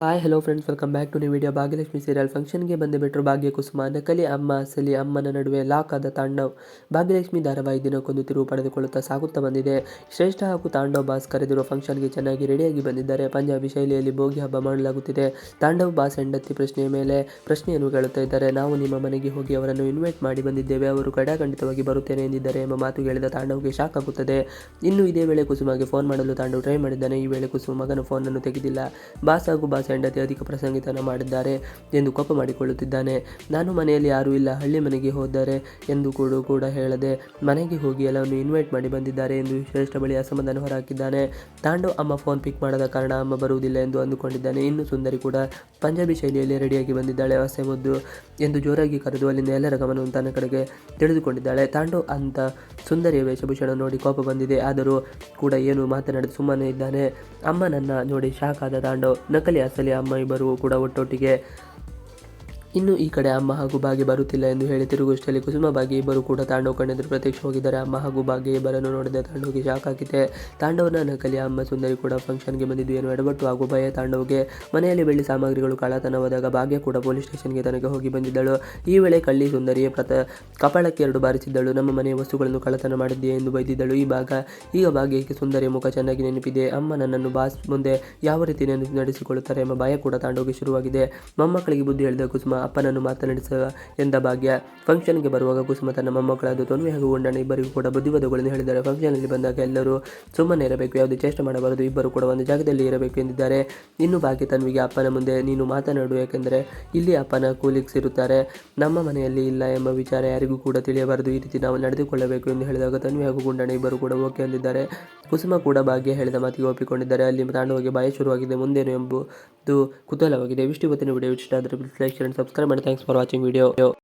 Hi hello friends, welcome back to new video. Bhagyalakshmi serial ಫಂಕ್ಷನ್ಗೆ ಬಂದುಬಿಟ್ರು ಭಾಗ್ಯ ಕುಸುಮ. ನಕಲಿ ಅಮ್ಮ ಅಸಲಿ ಅಮ್ಮನ ನಡುವೆ ಲಾಕ್ ಆದ ತಾಂಡವ್. ಭಾಗ್ಯಲಕ್ಷ್ಮಿ ಧಾರಾವಾಹಿ ದಿನಕ್ಕೊಂದು ತಿರುವು ಪಡೆದುಕೊಳ್ಳುತ್ತಾ ಸಾಗುತ್ತಾ ಬಂದಿದೆ. ಶ್ರೇಷ್ಠ ಹಾಗೂ ತಾಂಡವ್ ಬಾಸ್ ಕರೆದಿರುವ ಫಂಕ್ಷನ್ಗೆ ಚೆನ್ನಾಗಿ ರೆಡಿಯಾಗಿ ಬಂದಿದ್ದಾರೆ. ಪಂಜಾಬಿ ಶೈಲಿಯಲ್ಲಿ ಭೋಗಿ ಹಬ್ಬ ಮಾಡಲಾಗುತ್ತಿದೆ. ತಾಂಡವ್ ಬಾಸ್ ಹೆಂಡತಿ ಪ್ರಶ್ನೆಯ ಮೇಲೆ ಪ್ರಶ್ನೆಯನ್ನು ಕೇಳುತ್ತಾ ಇದ್ದಾರೆ. ನಾವು ನಿಮ್ಮ ಮನೆಗೆ ಹೋಗಿ ಅವರನ್ನು ಇನ್ವೈಟ್ ಮಾಡಿ ಬಂದಿದ್ದೇವೆ, ಅವರು ಖಂಡಿತವಾಗಿ ಬರುತ್ತೇನೆ ಎಂದಿದ್ದಾರೆ ಎಂಬ ಮಾತು ಕೇಳಿದ ತಾಂಡವ್ಗೆ ಶಾಕ್ ಆಗುತ್ತದೆ. ಇನ್ನು ಇದೇ ವೇಳೆ ಕುಸುಮಗೆ ಫೋನ್ ಮಾಡಲು ತಾಂಡವ್ ಟ್ರೈ ಮಾಡಿದ್ದಾನೆ. ಈ ವೇಳೆ ಕುಸುಮ ಮಗನ ಫೋನನ್ನು ತೆಗೆದಿಲ್ಲ. ಬಾಸ್ ಹಾಗೂ ಬಾಸ್ ಹೆಂಡತಿ ಅಧಿಕ ಪ್ರಸಂಗಿತನ ಮಾಡಿದ್ದಾರೆ ಎಂದು ಕೋಪ ಮಾಡಿಕೊಳ್ಳುತ್ತಿದ್ದಾನೆ. ನಾನು ಮನೆಯಲ್ಲಿ ಯಾರೂ ಇಲ್ಲ, ಹಳ್ಳಿ ಮನೆಗೆ ಹೋದರೆ ಎಂದು ಕೂಡ ಹೇಳದೆ ಮನೆಗೆ ಹೋಗಿ ಎಲ್ಲವನ್ನು ಇನ್ವೈಟ್ ಮಾಡಿ ಬಂದಿದ್ದಾರೆ ಎಂದು ಶ್ರೇಷ್ಠ ಬಳಿ ಅಸಮಾಧಾನ ಹೊರಹಾಕಿದ್ದಾನೆ. ತಾಂಡವ್ ಅಮ್ಮ ಫೋನ್ ಪಿಕ್ ಮಾಡದ ಕಾರಣ ಅಮ್ಮ ಬರುವುದಿಲ್ಲ ಎಂದು ಅಂದುಕೊಂಡಿದ್ದಾನೆ. ಇನ್ನು ಸುಂದರಿ ಕೂಡ ಪಂಜಾಬಿ ಶೈಲಿಯಲ್ಲಿ ರೆಡಿಯಾಗಿ ಬಂದಿದ್ದಾಳೆ. ಹೊಸ ಮುದ್ದು ಎಂದು ಜೋರಾಗಿ ಕರೆದು ಅಲ್ಲಿಂದ ಎಲ್ಲರ ಗಮನವನ್ನು ತನ್ನ ಕಡೆಗೆ ತಿಳಿದುಕೊಂಡಿದ್ದಾಳೆ. ತಾಂಡವ್ ಅಂತ ಸುಂದರಿಯ ವೇಷಭೂಷಣ ನೋಡಿ ಕೋಪ ಬಂದಿದೆ. ಆದರೂ ಕೂಡ ಏನು ಮಾತನಾಡದೆ ಸುಮ್ಮನೆ ಇದ್ದಾನೆ. ಅಮ್ಮ ನನ್ನ ನೋಡಿ ಶಾಕ್ ಆದ ತಾಂಡವ್. ನಕಲಿ ಅಸಲಿ ಅಮ್ಮ ಇಬ್ಬರು ಕೂಡ ಒಟ್ಟೊಟ್ಟಿಗೆ. ಇನ್ನು ಈ ಕಡೆ ಅಮ್ಮ ಹಾಗೂ ಭಾಗ್ಯ ಬರುತ್ತಿಲ್ಲ ಎಂದು ಹೇಳಿ ತಿರುಗುಷ್ಟರಲ್ಲಿ ಕುಸುಮ ಭಾಗ್ಯ ಇಬ್ಬರು ಕೂಡ ತಾಂಡವ್ ಕಣ್ಣೆದುರು ಪ್ರತ್ಯಕ್ಷ ಹೋಗಿದ್ದಾರೆ. ಅಮ್ಮ ಹಾಗೂ ಭಾಗ್ಯ ಇಬ್ಬರನ್ನು ನೋಡಿದ ತಾಂಡವ್ಗೆ ಶಾಕ್ ಆಗಿದೆ. ತಾಂಡವ್ನ ನಕಲಿ ಅಮ್ಮ ಸುಂದರಿ ಕೂಡ ಫಂಕ್ಷನ್ಗೆ ಬಂದಿದ್ದು ಏನು ಎಡವಟ್ಟು ಹಾಗೂ ಭಯ ತಾಂಡವ್ಗೆ. ಮನೆಯಲ್ಲಿ ಬೆಳ್ಳಿ ಸಾಮಗ್ರಿಗಳು ಕಳ್ಳತನವಾದಾಗ ಭಾಗ್ಯ ಕೂಡ ಪೊಲೀಸ್ ಸ್ಟೇಷನ್ಗೆ ತನಗೆ ಹೋಗಿ ಬಂದಿದ್ದಳು. ಈ ವೇಳೆ ಕಳ್ಳಿ ಸುಂದರಿಯೇ ಕಪಾಳಕ್ಕೆ 2 ಬಾರಿಸಿದ್ದಳು. ನಮ್ಮ ಮನೆಯ ವಸ್ತುಗಳನ್ನು ಕಳ್ಳತನ ಮಾಡಿದ್ದೀಯಾ ಎಂದು ಬೈದಿದ್ದಳು. ಈಗ ಭಾಗ್ಯಕ್ಕೆ ಸುಂದರಿಯ ಮುಖ ಚೆನ್ನಾಗಿ ನೆನಪಿದೆ. ಅಮ್ಮ ನನ್ನನ್ನು ಬಾಸ್ ಮುಂದೆ ಯಾವ ರೀತಿ ನಡೆಸಿಕೊಳ್ಳುತ್ತಾರೆ ಎಂಬ ಭಯ ಕೂಡ ತಾಂಡವ್ಗೆ ಶುರುವಾಗಿದೆ. ಮೊಮ್ಮಕ್ಕಳಿಗೆ ಬುದ್ಧಿ ಹೇಳಿದ ಕುಸುಮ ಅಪ್ಪನನ್ನು ಮಾತನಾಡಿಸುವ ಎಂದ ಭಾಗ್ಯ. ಫಂಕ್ಷನ್ಗೆ ಬರುವಾಗ ಕುಸುಮ ತನ್ನ ಮೊಮ್ಮಕ್ಕಳಾದ ತನ್ವಿ ಹಾಗೂ ಗುಂಡಣ್ಣ ಇಬ್ಬರಿಗೂ ಕೂಡ ಬುದ್ಧಿವಾದಗಳನ್ನು ಹೇಳಿದ್ದಾರೆ. ಫಂಕ್ಷನ್ನಲ್ಲಿ ಬಂದಾಗ ಎಲ್ಲರೂ ಸುಮ್ಮನೆ ಇರಬೇಕು, ಯಾವುದೇ ಚೇಷ್ಟೆ ಮಾಡಬಾರದು, ಇಬ್ಬರು ಕೂಡ ಒಂದು ಜಾಗದಲ್ಲಿ ಇರಬೇಕು ಎಂದಿದ್ದಾರೆ. ಇನ್ನು ಭಾಗ್ಯ ತನ್ವಿಗೆ ಅಪ್ಪನ ಮುಂದೆ ನೀನು ಮಾತನಾಡು, ಯಾಕೆಂದರೆ ಇಲ್ಲಿ ಅಪ್ಪನ ಕೂಲಿಗ್ಸ್ ಇರುತ್ತಾರೆ, ನಮ್ಮ ಮನೆಯಲ್ಲಿ ಇಲ್ಲ ಎಂಬ ವಿಚಾರ ಯಾರಿಗೂ ಕೂಡ ತಿಳಿಯಬಾರದು, ಈ ರೀತಿ ನಾವು ನಡೆದುಕೊಳ್ಳಬೇಕು ಎಂದು ಹೇಳಿದಾಗ ತನ್ವಿ ಹಾಗೂ ಗುಂಡಣ್ಣ ಇಬ್ಬರು ಕೂಡ ಓಕೆ ಎಂದಿದ್ದಾರೆ. ಕುಸುಮ ಕೂಡ ಭಾಗ್ಯ ಹೇಳಿದ ಮಾತಿಗೆ ಒಪ್ಪಿಕೊಂಡಿದ್ದಾರೆ. ಅಲ್ಲಿ ತಾಂಡವ್ಗೆ ಭಯ ಶುರುವಾಗಿದೆ. ಮುಂದೇನು ಎಂಬುದು ಕುತೂಹಲವಾಗಿದೆ. ಇಷ್ಟು ಇವತ್ತಿನ ವಿಡಿಯೋ ಇಷ್ಟ ಆದರೆ ಪ್ಲೀಸ್ ಲೈಕ್, ಶೇರ್, ಸಬ್ಸ್ಕ್ರೈಬ್ ಮಾಡಿ. Thanks for watching video.